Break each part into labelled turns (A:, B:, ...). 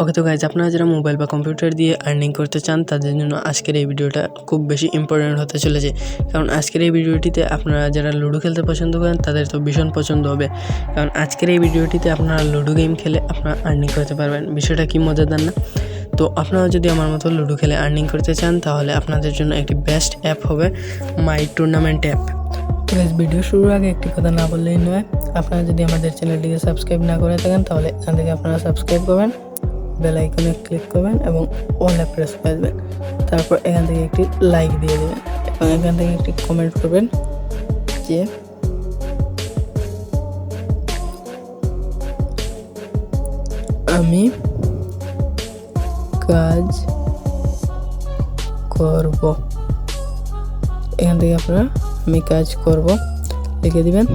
A: ওকে তো গাইজ, আপনারা যারা মোবাইল বা কম্পিউটার দিয়ে আর্নিং করতে চান তাদের জন্য আজকের এই ভিডিওটা খুব বেশি ইম্পর্টেন্ট হতে চলেছে। কারণ আজকের এই ভিডিওটিতে আপনারা যারা লুডো খেলতে পছন্দ করেন তাদের তো ভীষণ পছন্দ হবে। কারণ আজকের এই ভিডিওটিতে আপনারা লুডো গেম খেলে আপনারা আর্নিং করতে পারবেন। বিষয়টা কি মজাদার না? তো আপনারা যদি আমার মতো লুডো খেলে আর্নিং করতে চান তাহলে আপনাদের জন্য একটি বেস্ট অ্যাপ হবে মাই টুর্নামেন্ট অ্যাপ। তো ভিডিও শুরুর আগে একটি কথা না বললেই নয়, আপনারা যদি আমাদের চ্যানেলটিকে সাবস্ক্রাইব না করে থাকেন তাহলে এখান থেকে আপনারা সাবস্ক্রাইব করবেন, বেল আইকনে ক্লিক করবেন এবং অলে প্রেস করবেন। তারপর এখান থেকে একটি লাইক দিয়ে দেবেন এবং এখান থেকে একটি কমেন্ট করবেন যে আমি কাজ করব। এখান থেকে আপনারা আমি কাজ করব লিখে দিবেন।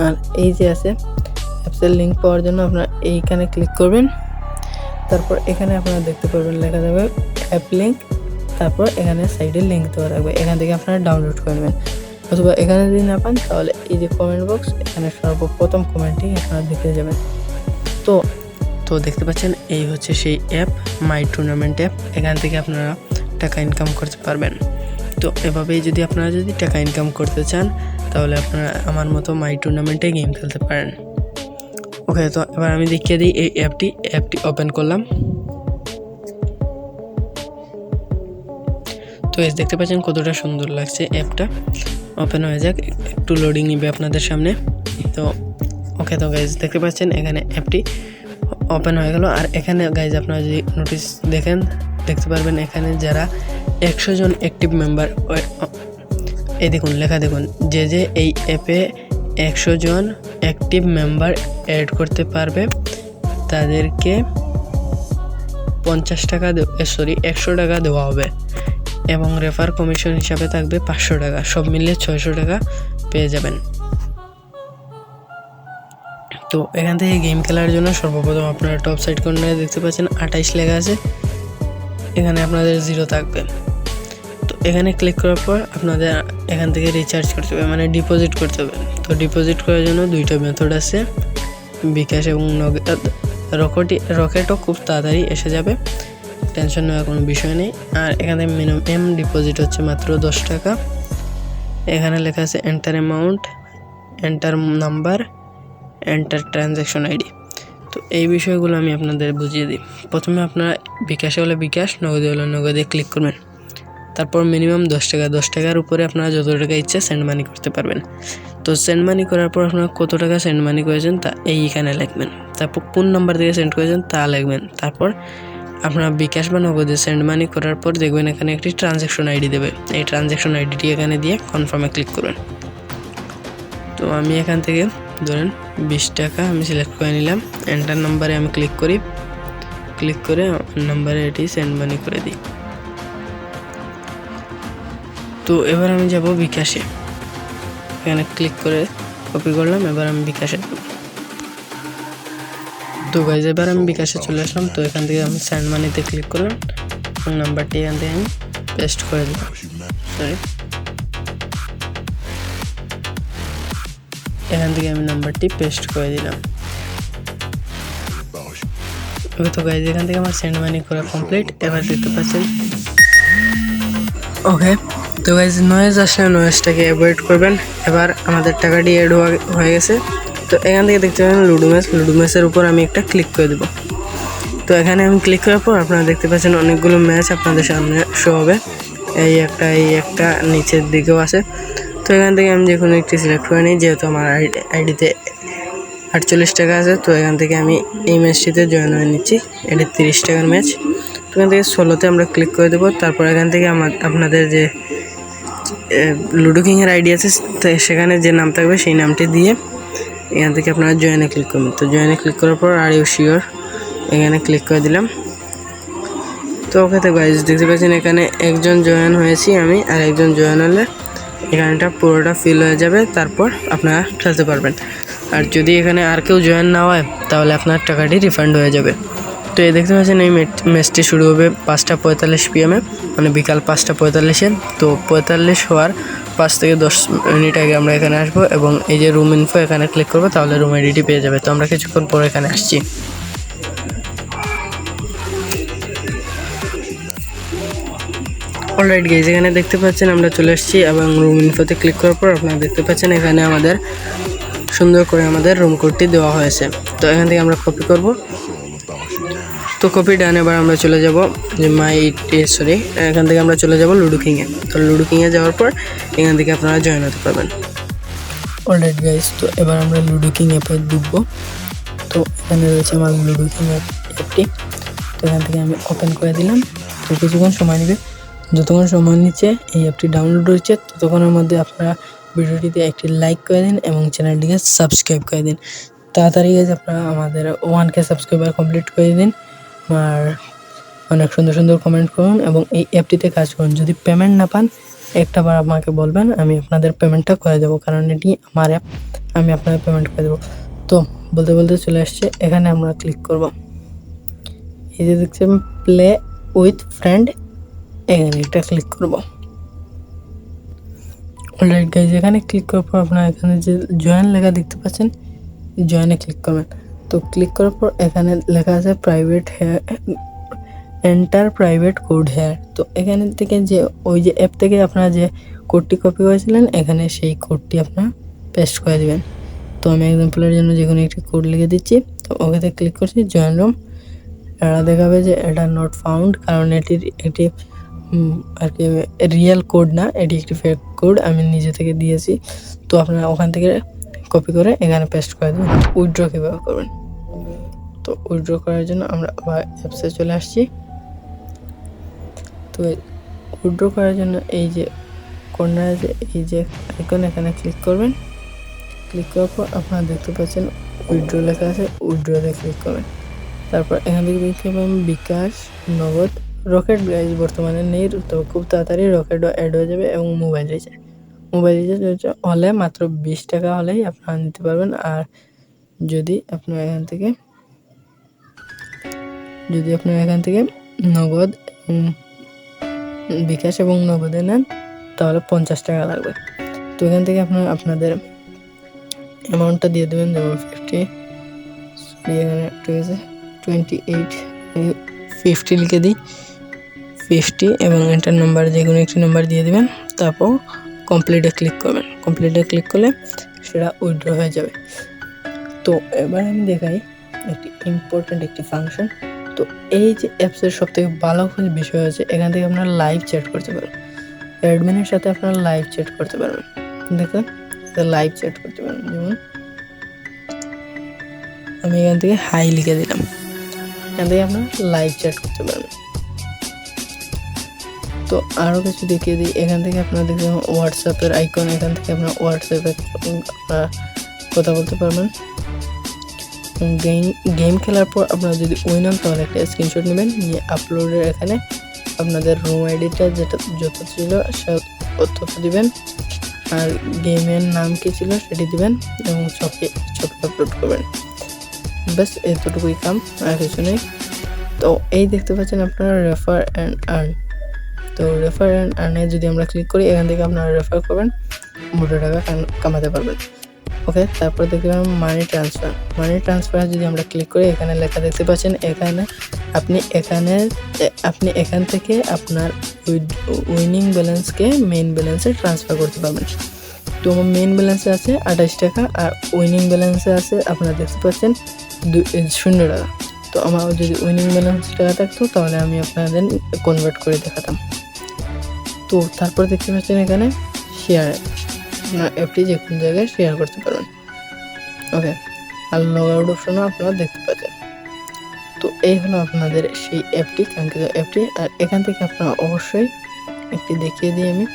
A: আর এই যে আছে অ্যাপসের লিঙ্ক পাওয়ার জন্য আপনারা এইখানে ক্লিক করবেন। তারপর এখানে আপনারা দেখতে পারবেন লেখা থাকবে অ্যাপ লিঙ্ক, তারপর এখানে সাইডে লিঙ্ক দেওয়া থাকবে, এখান থেকে আপনারা ডাউনলোড করবেন। অথবা এখানে যদি না পান তাহলে এই যে কমেন্ট বক্স, এখানে সর্বপ্রথম কমেন্টটি আপনারা দেখতে যাবেন। তো দেখতে পাচ্ছেন এই হচ্ছে সেই অ্যাপ মাই টুর্নামেন্ট অ্যাপ। এখান থেকে আপনারা টাকা ইনকাম করতে পারবেন। তো এভাবেই যদি আপনারা টাকা ইনকাম করতে চান তাহলে আপনারা আমার মতো মাই টুর্নামেন্টে গেম খেলতে পারেন। ওকে, তো এবার আমি দেখিয়ে দিই এই অ্যাপটি ওপেন করলাম। তো দেখতে পাচ্ছেন কতটা সুন্দর লাগছে অ্যাপটা। ওপেন হয়ে যাক, একটু লোডিং নিবে আপনাদের সামনে। তো ওকে, তো গাইজ দেখতে পাচ্ছেন এখানে অ্যাপটি ওপেন হয়ে গেল। আর এখানে গাইজ আপনারা যদি নোটিস দেখতে পারবেন এখানে যারা 100 জন অ্যাক্টিভ মেম্বার, এই দেখুন লেখা দেখুন, যে এই অ্যাপে 100 জন অ্যাক্টিভ মেম্বার অ্যাড করতে পারবে তাদেরকে 100 টাকা দেওয়া হবে এবং রেফার কমিশন হিসাবে থাকবে 500 টাকা। সব মিলিয়ে 600 টাকা পেয়ে যাবেন। তো এখান থেকে গেম খেলার জন্য সর্বপ্রথম আপনারা টপ সাইড কর্নারে দেখতে পাচ্ছেন 28 লেখা আছে, এখানে আপনাদের 0 থাকবে। তো এখানে ক্লিক করার পর আপনাদের এখান থেকে রিচার্জ করতে হবে, মানে ডিপোজিট করতে হবে। তো ডিপোজিট করার জন্য দুইটা মেথড আছে, বিকাশ এবং নগদ। রকেটও খুব তাড়াতাড়ি এসে যাবে, টেনশন নেওয়ার কোনো বিষয় নেই। আর এখানে মিনিমাম ডিপোজিট হচ্ছে মাত্র 10 টাকা। এখানে লেখা আছে enter amount, enter number, enter transaction ID. তো এই বিষয়গুলো আমি আপনাদের বুঝিয়ে দিই। প্রথমে আপনারা বিকাশে হলে বিকাশ, নগদে হলে নগদে ক্লিক করবেন। তারপর মিনিমাম 10 টাকা, 10 টাকার উপরে আপনারা যত টাকা ইচ্ছে সেন্ড মানি করতে পারবেন। তো সেন্ড মানি করার পর আপনারা কত টাকা সেন্ড মানি করেছেন তা এইখানে লিখবেন। তারপর কোন নাম্বার থেকে সেন্ড করেছেন তা লিখবেন। তারপর আপনারা বিকাশ বা নগদে সেন্ড মানি করার পর দেখবেন এখানে একটি ট্রানজ্যাকশন আইডি দেবে। এই ট্রানজ্যাকশন আইডিটি এখানে দিয়ে কনফার্মে ক্লিক করবেন। তো আমি এখান থেকে ধরেন 20 টাকা আমি সিলেক্ট করে নিলাম। এন্টার নাম্বারে আমি ক্লিক করে নাম্বারে এটি সেন্ড মানি করে দিই। তো এবার আমি যাব বিকাশে, এখানে ক্লিক করে কপি করলাম। এবার আমি বিকাশে যাব। তো গাইজ এবার আমি বিকাশে চলে আসলাম। তো এখান থেকে আমি সেন্ড মানিতে ক্লিক করলাম এবং নাম্বারটি এখান থেকে আমি পেস্ট করে দিলাম। এখান থেকে আমি নাম্বারটি পেস্ট করে দিলাম। তো গাইজ এখান থেকে আমার সেন্ড মানি করা কমপ্লিট। এবার দেখতে পাচ্ছেন ওকে। তো গাইজ নয়েজ আসলে নয়েজটাকে অ্যাভয়েড করবেন। এবার আমাদের টাকাটি অ্যাড হয়ে গেছে। তো এখান থেকে দেখতে পাবেন লুডো ম্যাচের উপর আমি একটা ক্লিক করে দেবো। তো এখানে আমি ক্লিক করার পর আপনারা দেখতে পাচ্ছেন অনেকগুলো ম্যাচ আপনাদের সামনে শো হবে। এই একটা নিচের দিকেও আছে। তো এখান থেকে আমি যে কোনো একটি সিলেক্ট করে নিই, যেহেতু আমার আইডিতে 48 টাকা আছে। তো এখান থেকে আমি এই ম্যাচটিতে জয়েন হয়ে নিচ্ছি। এটি 30 টাকার ম্যাচ। তো এখান থেকে 16তে আমরা ক্লিক করে দেবো। তারপর এখান থেকে আপনাদের যে লুডো কিংয়ের আইডি আছে সেখানে যে নাম থাকবে সেই নামটি দিয়ে এখান থেকে আপনারা জয়েনে ক্লিক করবেন। তো জয়েনে ক্লিক করার পর আর ইউ শিওর এখানে ক্লিক করে দিলাম। তো ওকে, তো গাইজ দেখতে পাচ্ছেন এখানে একজন জয়েন হয়েছি আমি, আর একজন জয়েন হলে এখানটা পুরোটা ফিল হয়ে যাবে। তারপর আপনারা খেলতে পারবেন। আর যদি এখানে আর কেউ জয়েন না হয় তাহলে আপনার টাকাটি রিফান্ড হয়ে যাবে। তো এই দেখতে পাচ্ছেন এই ম্যাচটি শুরু হবে 5:45 PM, মানে বিকাল 5:45-এ। তো 45 হওয়ার 5 থেকে 10 মিনিট আগে আমরা এখানে আসবো এবং এই যে রুম ইনফো এখানে ক্লিক করবো, তাহলে রুম আইডিটি পেয়ে যাবে। তো আমরা কিছুক্ষণ পর এখানে আসছি। অলরাইট গাইজ, এখানে দেখতে পাচ্ছেন আমরা চলে আসছি এবং রুম ইনফোতে ক্লিক করার পর আপনারা দেখতে পাচ্ছেন এখানে আমাদের সুন্দর করে আমাদের রুম কোডটি দেওয়া হয়েছে। তো এখান থেকে আমরা কপি করব। তো কপি ডান। এবার আমরা চলে যাব যে এখান থেকে আমরা চলে যাব লুডো কিংয়ে। তো লুডো কিংয়ে যাওয়ার পর এখান থেকে আপনারা জয়েন হতে পারবেন। অলরাইট গাইজ, তো এবার আমরা লুডো কিং অ্যাপে ঢুকবো। তো এখানে রয়েছে আমার লুডো কিং অ্যাপটি। তো এখান থেকে আমি ওপেন করে দিলাম। তো কিছুক্ষণ সময় নেবে, যতক্ষণ সময় নিচ্ছে এই অ্যাপটি ডাউনলোড হচ্ছে ততক্ষণের মধ্যে আপনারা ভিডিওটিতে একটি লাইক করে দিন এবং চ্যানেলটিকে সাবস্ক্রাইব করে দিন। তাড়াতাড়ি গেছে আপনারা আমাদের 1K সাবস্ক্রাইবার কমপ্লিট করে দিন আর অনেক সুন্দর সুন্দর কমেন্ট করুন এবং এই অ্যাপটিতে কাজ করুন। যদি পেমেন্ট না পান একটাবার আমাকে বলবেন, আমি আপনাদের পেমেন্টটা করে দেবো, কারণ এটি আমার অ্যাপ, আমি আপনাদের পেমেন্ট করে দেবো। তো বলতে বলতে চলে আসছে, এখানে আমরা ক্লিক করব। এই যে দেখছেন প্লে উইথ ফ্রেন্ড, এখানে এটা ক্লিক করব। অলরাইট গাইজ, এখানে ক্লিক করার পর আপনারা এখানে যে জয়েন লেখা দেখতে পাচ্ছেন, জয়েনে ক্লিক করবেন। তো ক্লিক করার পর এখানে লেখা আছে private here, enter private code here. তো এখানে থেকে যে ওই যে অ্যাপ থেকে আপনারা যে কোডটি কপি করেছিলেন এখানে সেই কোডটি আপনারা পেস্ট করে দেবেন। তো আমি এক্সাম্পলের জন্য যে কোনো একটি কোড লিখে দিচ্ছি। তো ওকেতে ক্লিক করছি, জয়েন রুম। এরা দেখাবে যে এটা নট ফাউন্ড, কারণ এটির একটি আর কি রিয়েল কোড না, এটি একটি ফেক কোড আমি নিজে থেকে দিয়েছি। তো আপনারা ওখান থেকে কপি করে এখানে পেস্ট করে দেবেন। উইথড্র কীভাবে করবেন, তো উইথড্র করার জন্য আমরা আবার অ্যাপসে চলে আসছি। তো উইথড্র করার জন্য এই যে কর্নারে যে এই যে আইকন, এখানে ক্লিক করবেন। ক্লিক করার পর আপনারা দেখতে পাচ্ছেন উইথড্র লেখা আছে, উইথড্রতে ক্লিক করবেন। তারপর এখান থেকে দেখতে পাবেন বিকাশ, নগদ, রকেট গাইজ বর্তমানে নেই, তো খুব তাড়াতাড়ি রকেটও অ্যাড হয়ে যাবে এবং মোবাইল রিচার্জ হলে মাত্র 20 টাকা হলেই আপনারা নিতে পারবেন। আর যদি আপনারা এখান থেকে নগদ বিকাশ এবং নগদে নেন তাহলে 50 টাকা লাগবে। তো এখান থেকে আপনারা আপনাদের অ্যামাউন্টটা দিয়ে দেবেন, যেমন 50, এখানে ঠিক আছে 28, 50 লিখে দিই 50 এবং এন্টার নাম্বার যে কোনো একটি নাম্বার দিয়ে দেবেন। তারপর কমপ্লিটে ক্লিক করবেন। কমপ্লিটে ক্লিক করলে সেটা উইথড্র হয়ে যাবে। তো এবার আমি দেখাই একটি ইম্পর্ট্যান্ট একটি ফাংশন। তো এই যে অ্যাপসের সবথেকে ভালো বিষয় হচ্ছে এখান থেকে আপনারা লাইভ চ্যাট করতে পারবেন, অ্যাডমিনের সাথে আপনারা লাইভ চ্যাট করতে পারবেন। দেখুন লাইভ চ্যাট করতে পারবেন, যেমন আমি এখান থেকে হাই লিখে দিলাম, এখান থেকে আপনারা লাইভ চ্যাট করতে পারবেন। তো আরও কিছু দেখিয়ে দিই, এখান থেকে আপনারা দেখবেন হোয়াটসঅ্যাপের আইকন, এখান থেকে আপনারা হোয়াটসঅ্যাপে আপনারা কথা বলতে পারবেন। গেম খেলার পর আপনারা যদি উইন হন তাহলে একটা স্ক্রিনশট নেবেন, নিয়ে আপলোডের এখানে আপনাদের রুম আইডিটা যেটা যত ছিল সে তথ্য দিবেন, আর গেমের নাম কী ছিল সেটি দিবেন এবং ছবি আপলোড করবেন। ব্যাস এতটুকুই কাম, আর কিছু নেই। তো এই দেখতে পাচ্ছেন আপনারা রেফার অ্যান্ড আর্ন। তো রেফার অ্যান্ড আর্নে যদি আমরা ক্লিক করি এখান থেকে আপনারা রেফার করবেন, 2 টাকা কামাতে পারবেন। ওকে, তারপর দেখতে পাবেন মানি ট্রান্সফার যদি আমরা ক্লিক করি এখানে লেখা দেখতে পাচ্ছেন, এখানে আপনি এখান থেকে আপনার উইনিং ব্যালেন্সকে মেইন ব্যালেন্সে ট্রান্সফার করতে পারবেন। তো আমার মেইন ব্যালেন্সে আছে 28 টাকা আর উইনিং ব্যালেন্সে আছে আপনারা দেখতে পাচ্ছেন 0 টাকা। তো আমার যদি উইনিং ব্যালেন্স টাকা থাকতো তাহলে আমি আপনাদের কনভার্ট করে দেখাতাম। তো তারপর দেখতে পাচ্ছেন এখানে শেয়ার, আপনার অ্যাপটি যে কোনো জায়গায় শেয়ার করতে পারবেন। ওকে, আর লগ আউট অপশনও আপনারা দেখতে পাচ্ছেন। তো এই হলো আপনাদের সেই অ্যাপটি, কাঙ্ক্ষিত অ্যাপটি। আর এখান থেকে আপনারা অবশ্যই একটি দেখিয়ে দিই আমি,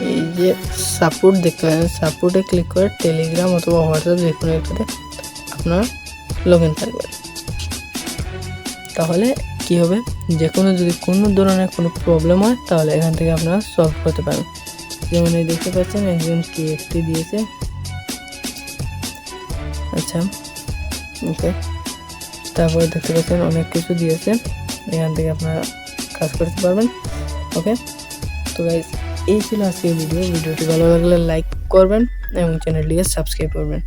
A: এই যে সাপোর্ট দেখতে পাচ্ছেন, সাপোর্টে ক্লিক করে টেলিগ্রাম অথবা হোয়াটসঅ্যাপ যে কোনো একটাতে আপনারা লগ ইন থাকবেন। তাহলে কী হবে, যে কোনো যদি কোনো ধরনের কোনো প্রবলেম হয় তাহলে এখান থেকে আপনারা সলভ করতে পারেন। যেমন এই দেখতে পাচ্ছেন একজন TXT দিয়েছে, আচ্ছা ওকে, তারপরে দেখতে পাচ্ছেন অনেক কিছু দিয়েছে, এখান থেকে আপনারা কাজ করতে পারবেন। ওকে, তো গাইস এই ছিল আজকের ভিডিওটি ভালো লাগলে লাইক করবেন এবং চ্যানেলটিকে সাবস্ক্রাইব করবেন।